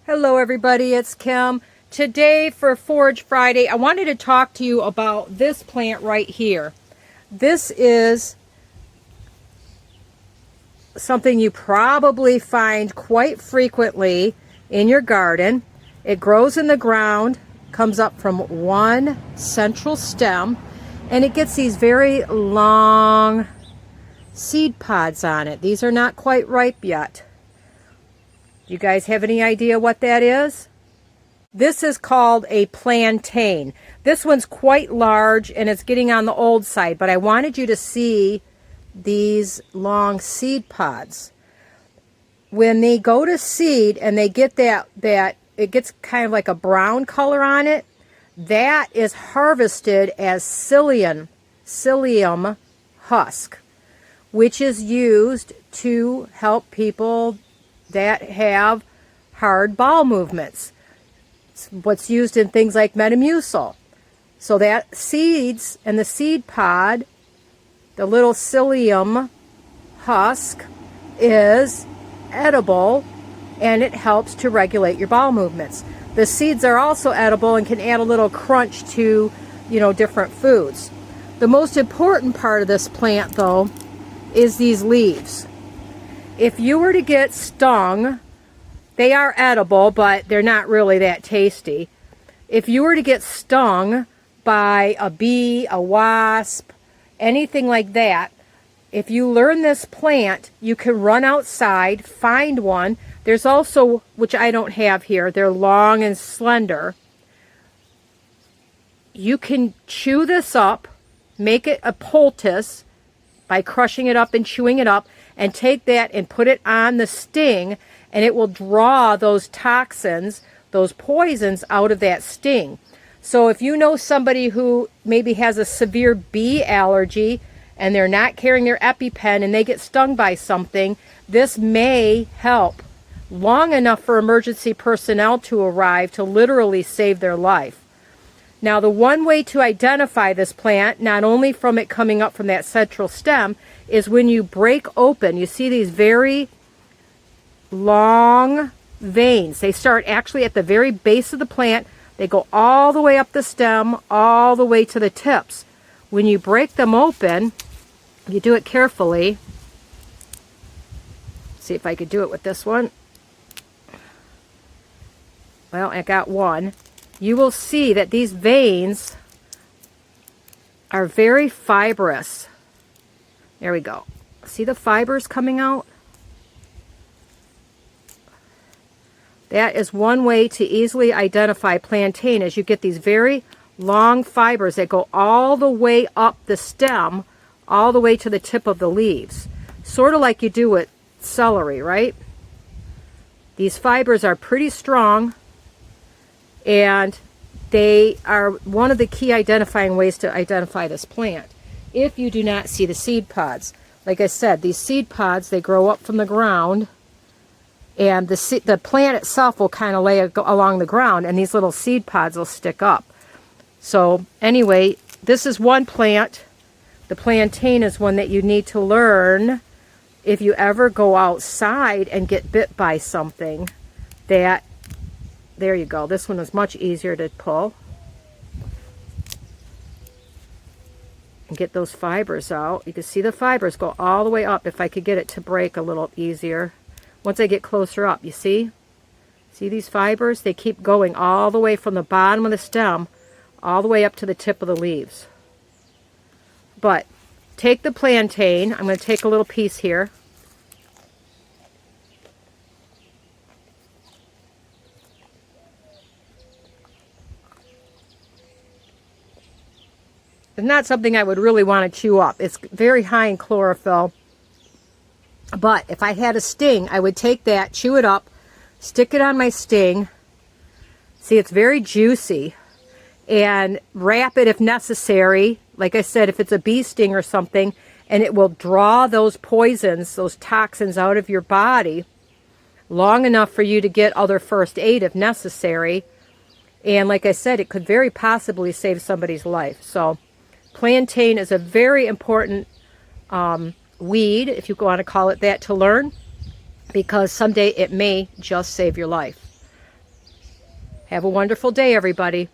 Hello everybody, it's Kim. Today for Forage Friday, I wanted to talk to you about this plant right here. This is something you probably find quite frequently in your garden. It grows in the ground, comes up from one central stem, and it gets these very long seed pods on it. These are not quite ripe yet. You guys have any idea what that is? This is called a plantain. This one's quite large and it's getting on the old side, but I wanted you to see these long seed pods. When they go to seed and they get that it gets kind of like a brown color on it, that is harvested as psyllium husk, which is used to help people that have hard bowel movements. It's what's used in things like Metamucil. So that seeds and the seed pod, the little psyllium husk, is edible and it helps to regulate your bowel movements. The seeds are also edible and can add a little crunch to, different foods. The most important part of this plant, though, is these leaves. If you were to get stung, they are edible, but they're not really that tasty. If you were to get stung by a bee, a wasp, anything like that, if you learn this plant, you can run outside, find one. There's also, which I don't have here, they're long and slender. You can chew this up, make it a poultice by crushing it up and chewing it up, and take that and put it on the sting, and it will draw those toxins, those poisons out of that sting. So if you know somebody who maybe has a severe bee allergy and they're not carrying their EpiPen and they get stung by something, this may help long enough for emergency personnel to arrive to literally save their life. Now, the one way to identify this plant, not only from it coming up from that central stem, is when you break open. You see these very long veins. They start actually at the very base of the plant. They go all the way up the stem, all the way to the tips. When you break them open, you do it carefully. See if I could do it with this one. Well, I got one. You will see that these veins are very fibrous. There we go. See the fibers coming out? That is one way to easily identify plantain, as you get these very long fibers that go all the way up the stem, all the way to the tip of the leaves. Sort of like you do with celery, right? These fibers are pretty strong, and they are one of the key identifying ways to identify this plant. If you do not see the seed pods, like I said, these seed pods, they grow up from the ground, and the plant itself will kind of lay along the ground, and these little seed pods will stick up. So anyway, this is one plant. The plantain is one that you need to learn if you ever go outside and get bit by something. There you go. This one is much easier to pull. And get those fibers out. You can see the fibers go all the way up. If I could get it to break a little easier. Once I get closer up, you see? See these fibers? They keep going all the way from the bottom of the stem, all the way up to the tip of the leaves. But take the plantain. I'm going to take a little piece here. It's not something I would really want to chew up. It's very high in chlorophyll. But if I had a sting, I would take that, chew it up, stick it on my sting. See, it's very juicy. And wrap it if necessary. Like I said, if it's a bee sting or something, and it will draw those poisons, those toxins out of your body long enough for you to get other first aid if necessary. And like I said, it could very possibly save somebody's life. So plantain is a very important weed, if you want to call it that, to learn, because someday it may just save your life. Have a wonderful day, everybody.